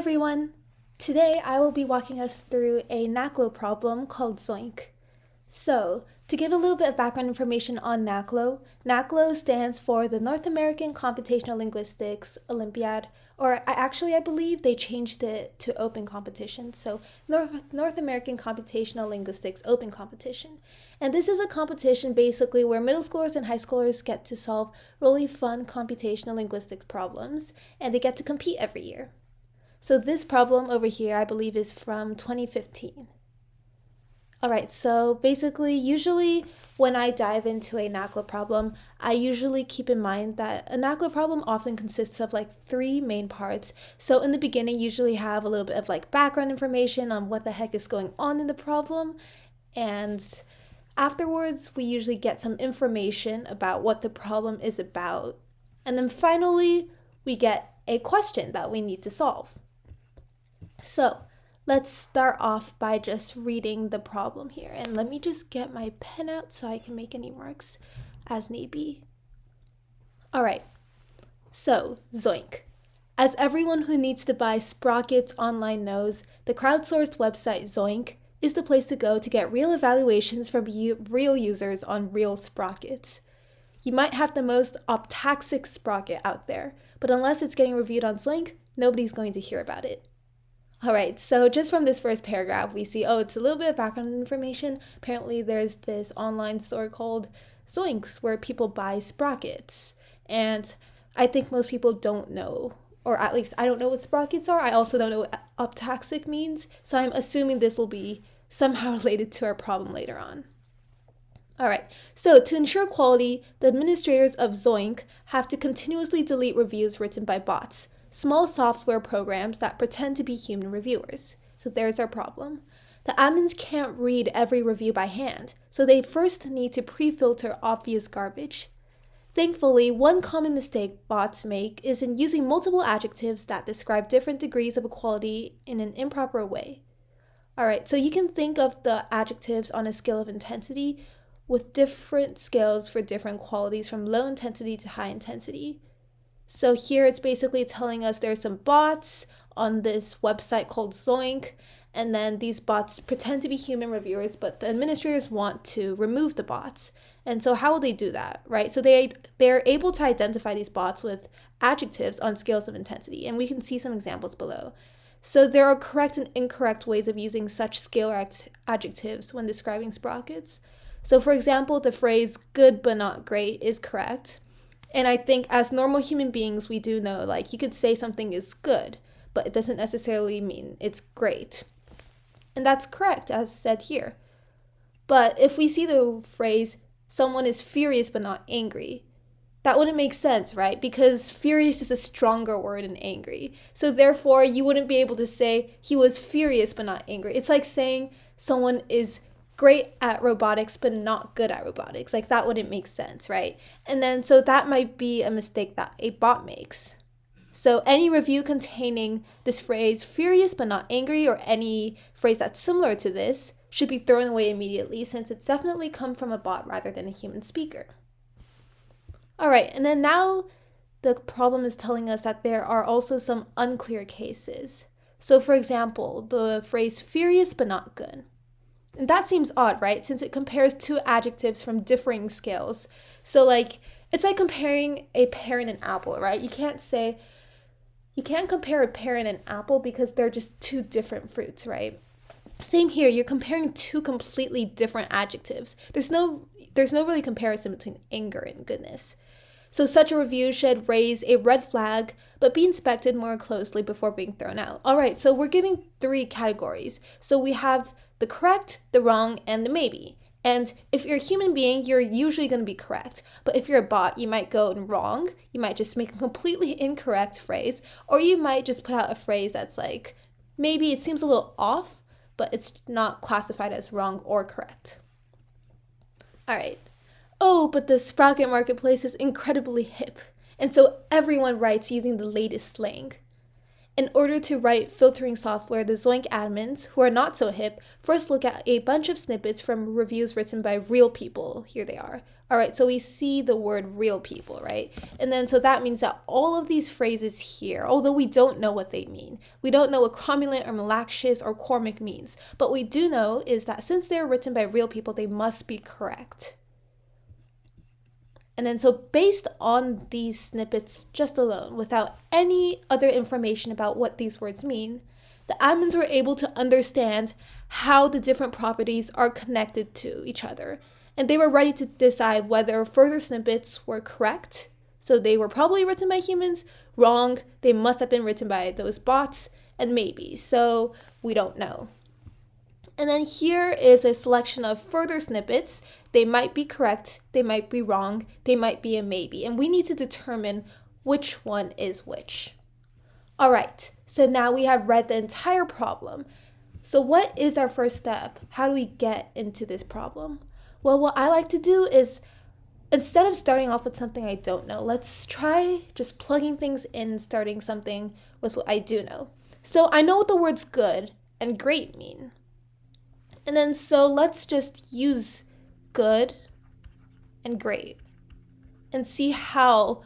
everyone! Today I will be walking us through a NACLO problem called Zoink. So, to give a little bit of background information on NACLO, NACLO stands for the North American Computational Linguistics Olympiad, or I believe they changed it to Open Competition, so North American Computational Linguistics Open Competition. And this is a competition basically where middle schoolers and high schoolers get to solve really fun computational linguistics problems, and they get to compete every year. So this problem over here, I believe, is from 2015. Alright, so basically, usually when I dive into a NACLO problem, I usually keep in mind that a NACLO problem often consists of like three main parts. So in the beginning, usually have a little bit of like background information on what the heck is going on in the problem. And afterwards, we usually get some information about what the problem is about. And then finally, we get a question that we need to solve. So let's start off by just reading the problem here. And let me just get my pen out so I can make any marks as need be. All right, so Zoink. As everyone who needs to buy sprockets online knows, the crowdsourced website Zoink is the place to go to get real evaluations from real users on real sprockets. You might have the most optaxic sprocket out there, but unless it's getting reviewed on Zoink, nobody's going to hear about it. Alright, so just from this first paragraph, we see, it's a little bit of background information. Apparently there's this online store called Zoinks where people buy sprockets. And I think most people don't know, or at least I don't know what sprockets are. I also don't know what optaxic means. So I'm assuming this will be somehow related to our problem later on. Alright, so to ensure quality, the administrators of Zoink have to continuously delete reviews written by bots. Small software programs that pretend to be human reviewers. So there's our problem. The admins can't read every review by hand, so they first need to pre-filter obvious garbage. Thankfully, one common mistake bots make is in using multiple adjectives that describe different degrees of equality in an improper way. Alright, so you can think of the adjectives on a scale of intensity with different scales for different qualities from low intensity to high intensity. So here it's basically telling us there's some bots on this website called Zoink, and then these bots pretend to be human reviewers, but the administrators want to remove the bots. And so how will they do that, right? So they're able to identify these bots with adjectives on scales of intensity, and we can see some examples below. So there are correct and incorrect ways of using such scalar adjectives when describing sprockets. So for example, the phrase good but not great is correct. And I think as normal human beings, we do know, like, you could say something is good, but it doesn't necessarily mean it's great. And that's correct, as said here. But if we see the phrase, someone is furious but not angry, that wouldn't make sense, right? Because furious is a stronger word than angry. So therefore, you wouldn't be able to say he was furious but not angry. It's like saying someone is great at robotics but not good at robotics. Like, that wouldn't make sense, right? And then so that might be a mistake that a bot makes. So any review containing this phrase furious but not angry, or any phrase that's similar to this, should be thrown away immediately, since it's definitely come from a bot rather than a human speaker. Alright, and then now the problem is telling us that there are also some unclear cases. So for example, the phrase furious but not good. And that seems odd, right? Since it compares two adjectives from differing scales. So like, it's like comparing a pear and an apple, right? You can't compare a pear and an apple because they're just two different fruits, right? Same here, you're comparing two completely different adjectives. There's no really comparison between anger and goodness. So such a review should raise a red flag, but be inspected more closely before being thrown out. All right, so we're giving three categories. So we have the correct, the wrong, and the maybe. And if you're a human being, you're usually going to be correct. But if you're a bot, you might go wrong. You might just make a completely incorrect phrase, or you might just put out a phrase that's like, maybe it seems a little off, but it's not classified as wrong or correct. All right. Oh, but the Sprocket Marketplace is incredibly hip, and so everyone writes using the latest slang. In order to write filtering software, the Zoink admins, who are not so hip, first look at a bunch of snippets from reviews written by real people, here they are, All right, so we see the word real people, right? And then so that means that all of these phrases here, although we don't know what they mean, we don't know what cromulent or malaxious or cormic means, but we do know is that since they're written by real people, they must be correct. And then so based on these snippets just alone, without any other information about what these words mean, the admins were able to understand how the different properties are connected to each other. And they were ready to decide whether further snippets were correct. So they were probably written by humans, wrong, they must have been written by those bots, and maybe. So we don't know. And then here is a selection of further snippets. They might be correct, they might be wrong, they might be a maybe. And we need to determine which one is which. All right, so now we have read the entire problem. So what is our first step? How do we get into this problem? Well, what I like to do is, instead of starting off with something I don't know, let's try just plugging things in, starting something with what I do know. So I know what the words good and great mean. And then so let's just use good and great and see how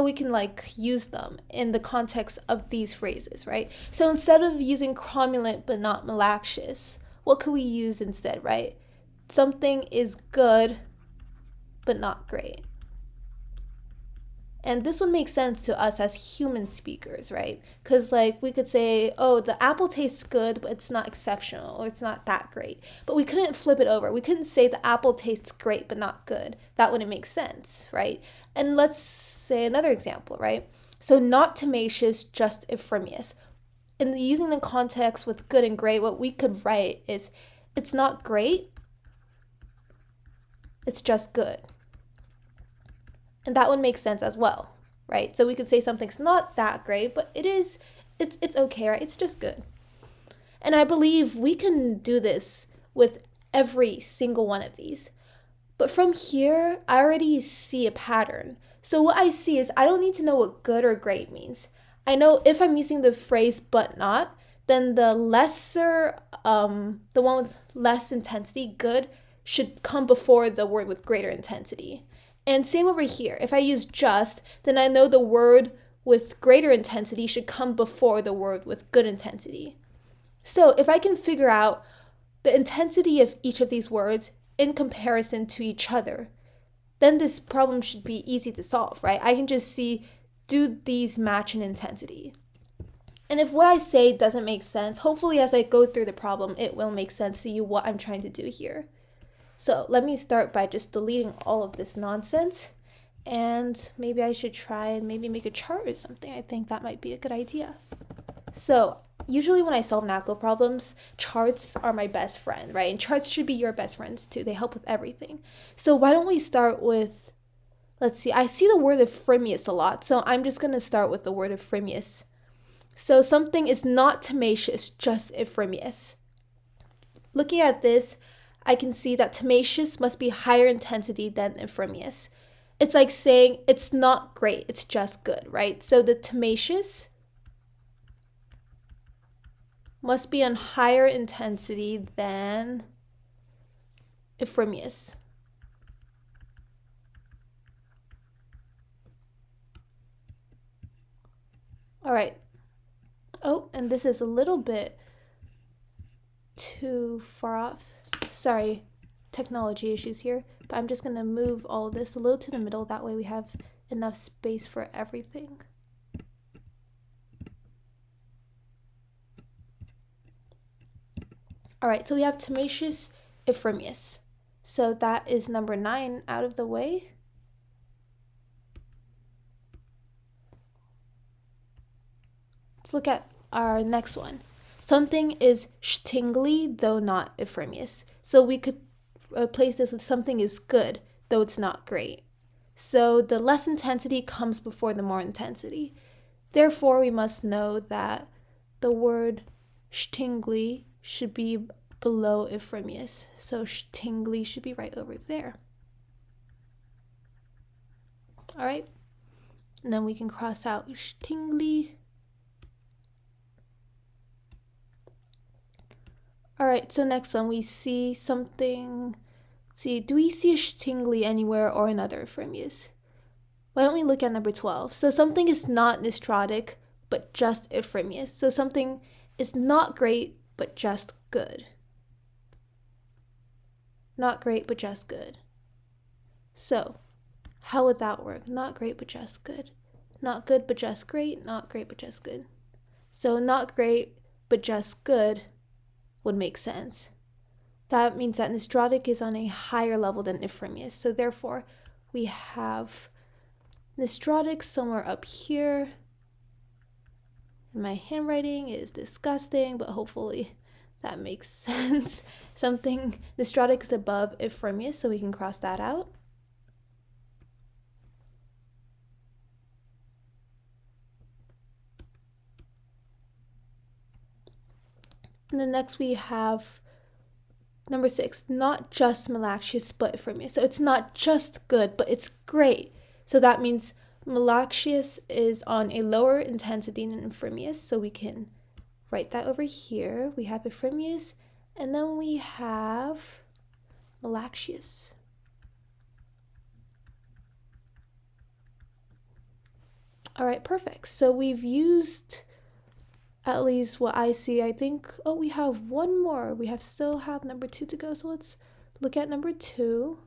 we can use them in the context of these phrases, right? So instead of using cromulent but not malaxious, what could we use instead, right? Something is good but not great. And this would make sense to us as human speakers, right? Because we could say, oh, the apple tastes good, but it's not exceptional, or it's not that great. But we couldn't flip it over. We couldn't say the apple tastes great, but not good. That wouldn't make sense, right? And let's say another example, right? So not tenacious, just euphemious. In using the context with good and great, what we could write is, it's not great, it's just good. And that would make sense as well, right? So we could say something's not that great, but it's okay, right? It's just good. And I believe we can do this with every single one of these. But from here, I already see a pattern. So what I see is I don't need to know what good or great means. I know if I'm using the phrase but not, then the lesser, the one with less intensity, good, should come before the word with greater intensity. And same over here. If I use just, then I know the word with greater intensity should come before the word with good intensity. So if I can figure out the intensity of each of these words in comparison to each other, then this problem should be easy to solve, right? I can just see, do these match in intensity? And if what I say doesn't make sense, hopefully as I go through the problem, it will make sense to you what I'm trying to do here. So let me start by just deleting all of this nonsense, and maybe I should try and maybe make a chart or something. I think that might be a good idea. So usually when I solve NACLO problems, charts are my best friend, right? And charts should be your best friends too. They help with everything. So why don't we start with, let's see, I see the word euphemious a lot, so I'm just going to start with the word euphemious. So something is not tenacious, just euphemious. Looking at this, I can see that tenacious must be higher intensity than euphemious. It's like saying it's not great, it's just good, right? So the tenacious must be on higher intensity than euphemious. All right. Oh, and this is a little bit too far off. Sorry, technology issues here, but I'm just going to move all this a little to the middle. That way we have enough space for everything. All right, so we have tenacious, euphemious. So that is number 9 out of the way. Let's look at our next one. Something is stingly, though not euphemious. So we could replace this with something is good, though it's not great. So the less intensity comes before the more intensity. Therefore, we must know that the word stingly should be below euphemious. So stingly should be right over there. All right. And then we can cross out stingly. All right, so next one, we see something see, do we see a stingly anywhere or another Ephraimius? Why don't we look at number 12? So something is not nostrotic, but just Ephraimius. So something is not great, but just good. Not great, but just good. So how would that work? Not great, but just good. Not good, but just great. Not great, but just good. So not great, but just good would make sense. That means that nostrotic is on a higher level than Ephraimius. So therefore, we have nostrotic somewhere up here. My handwriting is disgusting, but hopefully that makes sense. Something nostrotic is above Ephraimius, so we can cross that out. And then next we have number 6, not just Malaxius, but Ephraimius. So it's not just good, but it's great. So that means Malaxius is on a lower intensity than Ephraimius. So we can write that over here. We have Ephraimius, and then we have Malaxius. All right, perfect. So we've used at least what I see. I think, oh, we have one more. We still have number 2 to go. So let's look at number 2.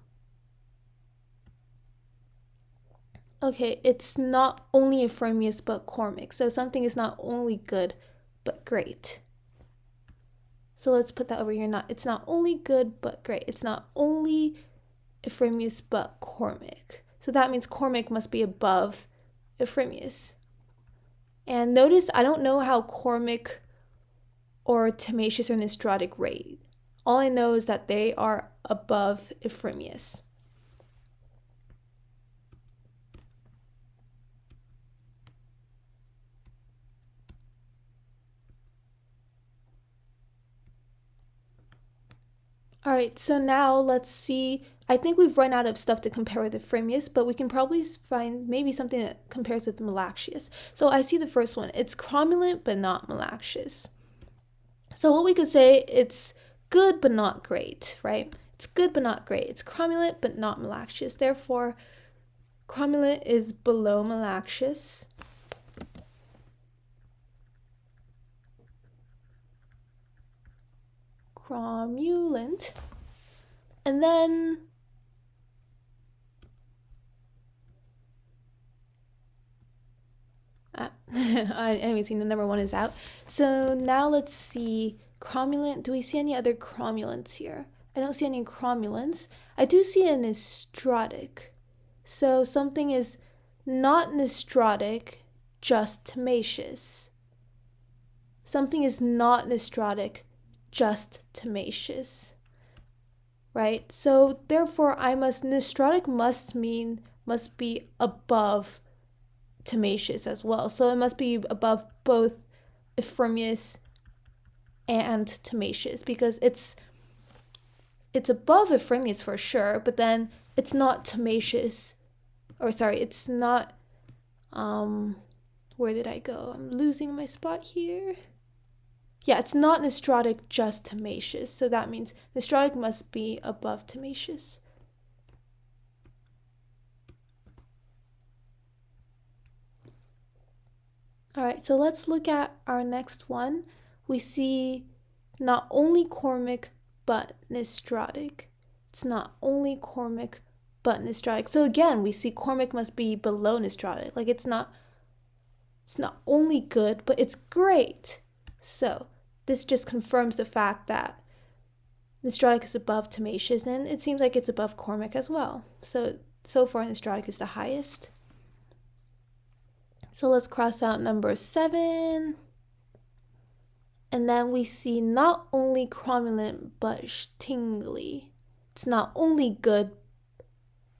Okay, it's not only Ephraimius, but Cormick. So something is not only good, but great. So let's put that over here. It's not only good, but great. It's not only Ephraimius, but Cormick. So that means Cormick must be above Ephraimius. And notice I don't know how Cormick or Timasius or nostrotic rate. All I know is that they are above Ephraimius. All right, so now let's see. I think we've run out of stuff to compare with Ephraimius, but we can probably find maybe something that compares with Malaxius. So I see the first one. It's cromulent, but not Malaxius. So what we could say, it's good, but not great, right? It's good, but not great. It's cromulent, but not Malaxius. Therefore, cromulent is below Malaxius. Cromulent. And then I haven't seen the number 1 is out. So now let's see cromulent. Do we see any other cromulents here? I don't see any cromulents. I do see a nostrotic. So something is not nostrotic, just Timasius. Something is not nostrotic, just Timasius. Right? So therefore nostrotic must be above Timasius as well. So it must be above both Ephraimius and Timasius, because it's above Ephraimius for sure, but then it's not Timasius, or sorry, it's not, where did I go? I'm losing my spot here. Yeah, it's not nostrotic, just Timasius. So that means nostrotic must be above Timasius. All right, so let's look at our next one. We see not only Cormick, but nostrotic. It's not only Cormick, but nostrotic. So again, we see Cormick must be below nostrotic. Like it's not only good, but it's great. So this just confirms the fact that nostrotic is above Timasius, and it seems like it's above Cormick as well. So far nostrotic is the highest. So let's cross out number 7. And then we see not only cromulent, but stingly. It's not only good,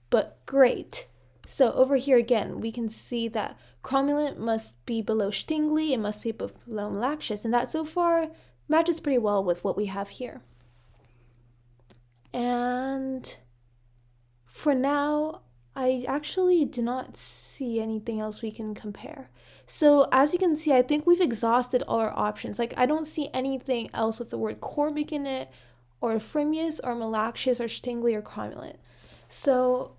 but great. So over here again, we can see that cromulent must be below stingly, it must be below Malaxius, and that so far matches pretty well with what we have here. And for now, I actually do not see anything else we can compare. So as you can see, I think we've exhausted all our options. Like I don't see anything else with the word Cormick in it or phrymius or malaxius or stingly or cromulent. So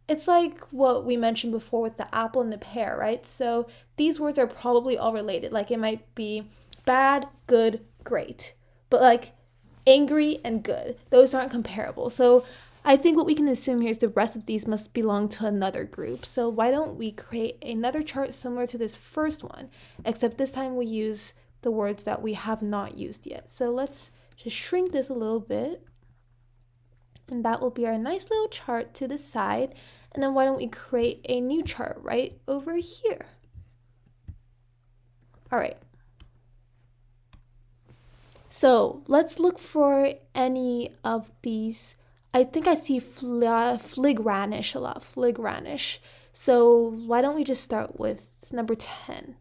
it's like what we mentioned before with the apple and the pear, right? So these words are probably all related. Like it might be bad, good, great. But like angry and good, those aren't comparable. So I think what we can assume here is the rest of these must belong to another group. So why don't we create another chart similar to this first one, except this time we use the words that we have not used yet. So let's just shrink this a little bit. And that will be our nice little chart to the side. And then why don't we create a new chart right over here? All right. So let's look for any of these. I think I see fligranish a lot, fligranish. So why don't we just start with number 10,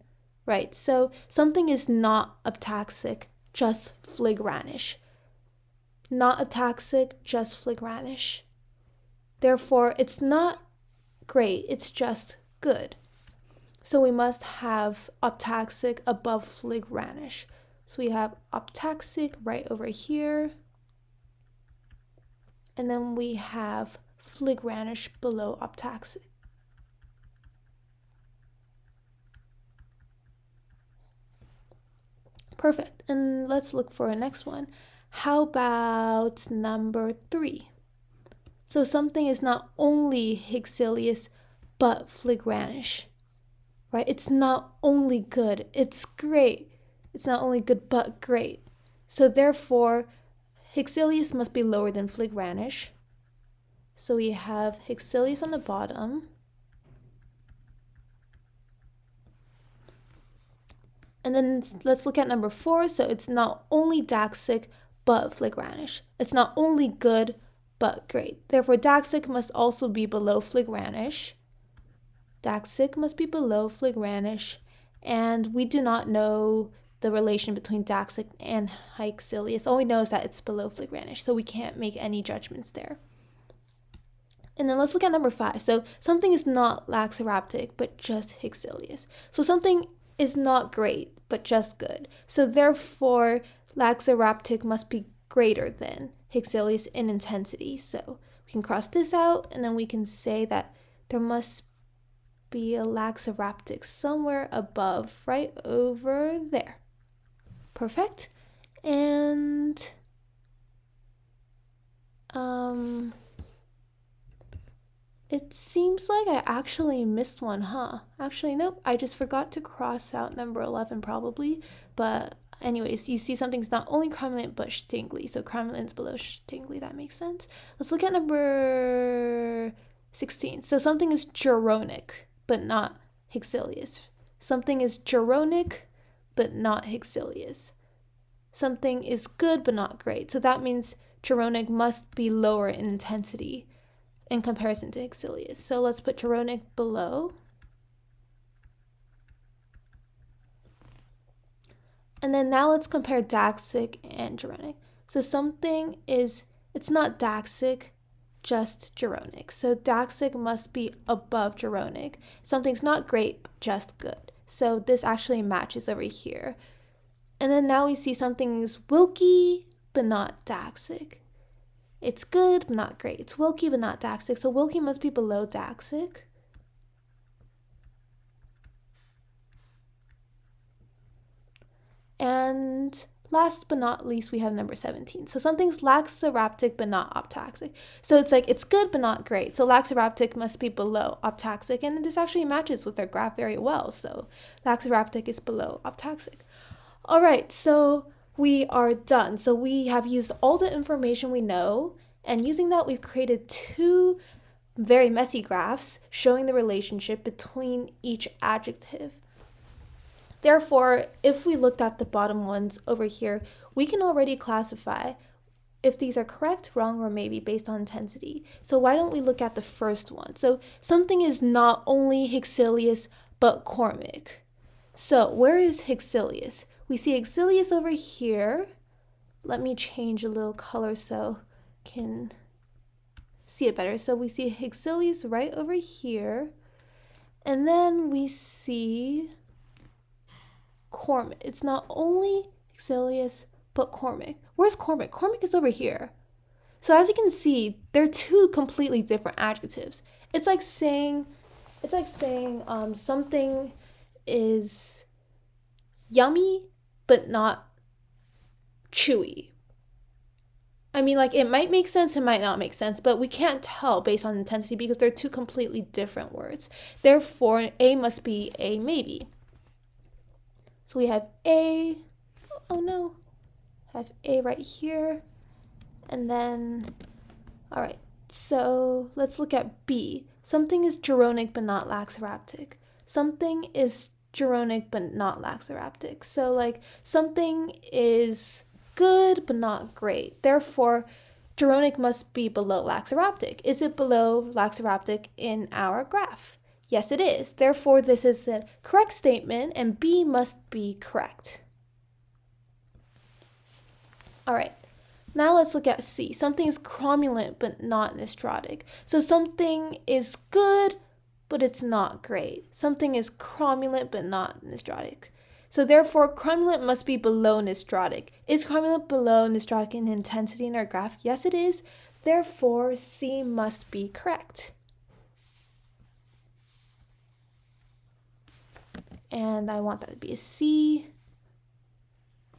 right? So something is not aptaxic, just fligranish. Not aptaxic, just fligranish. Therefore, it's not great, it's just good. So we must have aptaxic above fligranish. So we have aptaxic right over here. And then we have fligranish below aptaxic. Perfect. And let's look for a next one. How about number 3? So something is not only hyxilius, but fligranish, right? It's not only good, it's great. It's not only good, but great. So therefore, hyxilius must be lower than fligranish. So we have hyxilius on the bottom. And then let's look at number 4. So it's not only daxic, but fligranish. It's not only good, but great. Therefore, daxic must also be below fligranish. Daxic must be below fligranish. And we do not know the relation between daxic and hyxilius. All we know is that it's below fligranish, so we can't make any judgments there. And then let's look at number 5. So something is not laxoraptic, but just hyxilius. So something is not great, but just good. So therefore, laxoraptic must be greater than hyxilius in intensity. So we can cross this out, and then we can say that there must be a laxoraptic somewhere above, right over there. Perfect. And it seems like I actually missed one, huh? Actually, nope, I just forgot to cross out number 11 probably. But anyways, you see something's not only cromulent but stingly. So cromulent's below stingly, that makes sense. Let's look at number 16. So something is geronic but not hyxilius. Something is geronic but not hyxilius. Something is good but not great. So that means geronic must be lower in intensity in comparison to hyxilius. So let's put geronic below. And then now let's compare daxic and geronic. So something is, it's not daxic, just geronic. So daxic must be above geronic. Something's not great, just good. So this actually matches over here. And then now we see something's wilky, but not daxic. It's good, but not great. It's wilky, but not daxic. So wilky must be below daxic. And last but not least, we have number 17. So something's laxoraptic, but not aptaxic. So it's like, it's good, but not great. So laxoraptic must be below aptaxic. And this actually matches with our graph very well. So laxoraptic is below aptaxic. All right, so we are done. So we have used all the information we know, and using that, we've created 2 very messy graphs showing the relationship between each adjective. Therefore, if we looked at the bottom ones over here, we can already classify if these are correct, wrong, or maybe based on intensity. So why don't we look at the first one? So something is not only hyxilius, but chromic. So where is hyxilius? We see hyxilius over here. Let me change a little color so can see it better. So we see hyxilius right over here. And then we see chromic. It's not only hyxilius, but chromic. Where's chromic? Chromic is over here. So as you can see, they're two completely different adjectives. It's like saying something is yummy but not chewy. I mean, like, it might make sense, it might not make sense, but we can't tell based on intensity because they're two completely different words. Therefore, A must be a maybe. So we have A, oh no, have A right here, and then, all right, so let's look at B. Something is Geronic but not laxoraptic. Something is Geronic but not laxoraptic. So, like, something is good but not great. Therefore, Geronic must be below laxoraptic. Is it below laxoraptic in our graph? Yes, it is. Therefore, this is a correct statement and B must be correct. All right, now let's look at C. Something is cromulent but not nostrotic. So something is good, but it's not great. Something is cromulent but not nostrotic. So therefore, cromulent must be below nostrotic. Is cromulent below nostrotic in intensity in our graph? Yes, it is. Therefore, C must be correct. And I want that to be a C.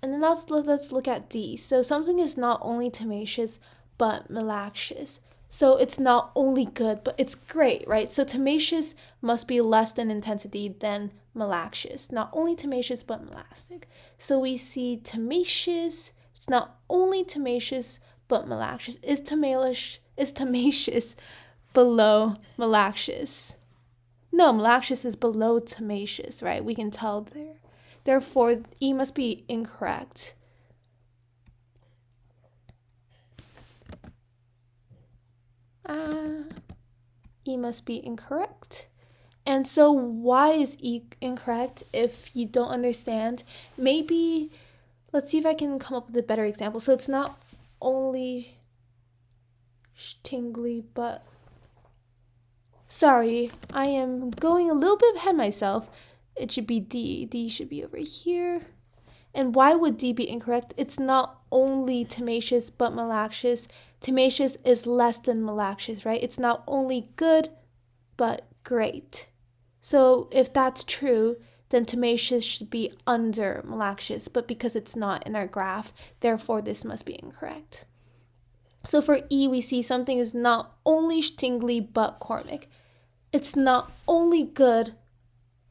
And then let's look at D. So something is not only tenacious, but malacious. So it's not only good, but it's great, right? So tenacious must be less than intensity than malacious. Not only tenacious, but malacious. So we see tenacious. It's not only tenacious, but malacious. Is tenacious below malacious? No, malacious is below tenacious, right? We can tell there. Therefore, E must be incorrect. E must be incorrect. And so why is E incorrect if you don't understand? Maybe, let's see if I can come up with a better example. So it's not only tingly, but... Sorry, I am going a little bit ahead myself. It should be D. D should be over here. And why would D be incorrect? It's not only tenacious, but malacious. Tenacious is less than malacious, right? It's not only good, but great. So if that's true, then tenacious should be under malacious, but because it's not in our graph, therefore this must be incorrect. So for E, we see something is not only tingly, but cormic. It's not only good,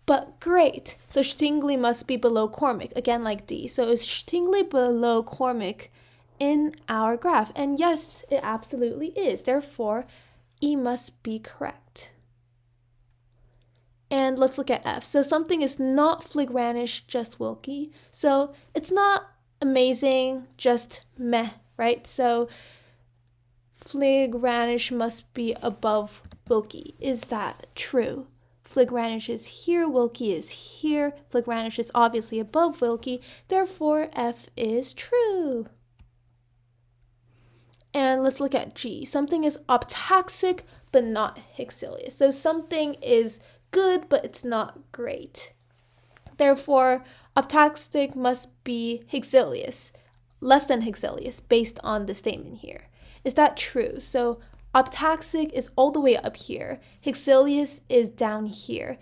but great. So stingly must be below cormic, again like D. So is stingly below cormic in our graph? And yes, it absolutely is. Therefore, E must be correct. And let's look at F. So something is not fligranish, just wilky. So it's not amazing, just meh, right? So fligranish must be above wilky. Is that true? Fligranish is here, wilky is here. Fligranish is obviously above wilky. Therefore, F is true. And let's look at G. Something is optaxic, but not hyxilius. So something is good, but it's not great. Therefore, optaxic must be hyxilius, less than hyxilius, based on the statement here. Is that true? So optaxic is all the way up here. Hyxilius is down here.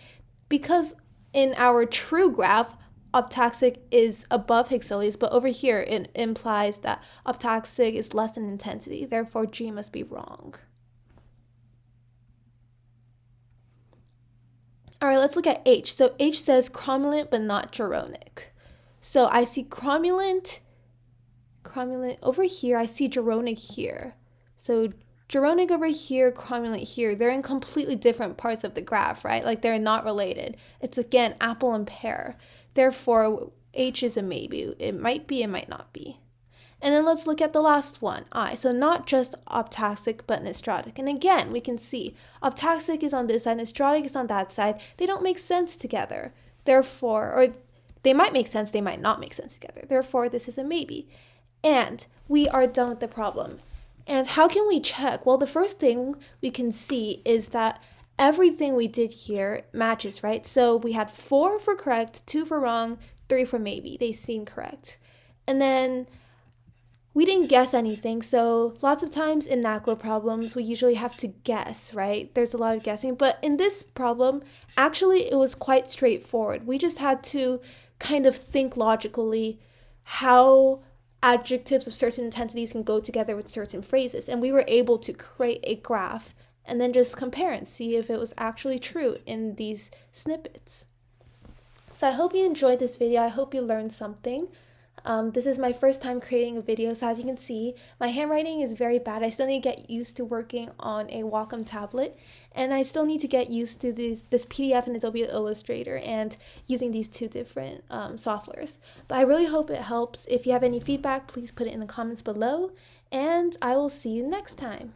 Because in our true graph, optaxic is above hyxilius, but over here it implies that optaxic is less than intensity. Therefore, G must be wrong. All right, let's look at H. So H says cromulent but not geronic. So I see cromulent over here. I see geronic here. So geronic over here, cromulent here. They're in completely different parts of the graph, right? Like they're not related. It's again apple and pear. Therefore, H is a maybe. It might be, it might not be. And then let's look at the last one, I. So not just optaxic, but nostrotic. And again, we can see optaxic is on this side, nostrotic is on that side. They don't make sense together. Therefore, or they might make sense, they might not make sense together. Therefore, this is a maybe. And we are done with the problem. And how can we check? Well, the first thing we can see is that everything we did here matches, right? So we had 4 for correct, 2 for wrong, 3 for maybe. They seem correct. And then we didn't guess anything. So lots of times in NACLO problems, we usually have to guess, right? There's a lot of guessing. But in this problem, actually, it was quite straightforward. We just had to kind of think logically how adjectives of certain intensities can go together with certain phrases. And we were able to create a graph and then just compare and see if it was actually true in these snippets. So I hope you enjoyed this video. I hope you learned something. This is my first time creating a video, so as you can see, my handwriting is very bad. I still need to get used to working on a Wacom tablet, and I still need to get used to this PDF and Adobe Illustrator and using these two different softwares. But I really hope it helps. If you have any feedback, please put it in the comments below, and I will see you next time.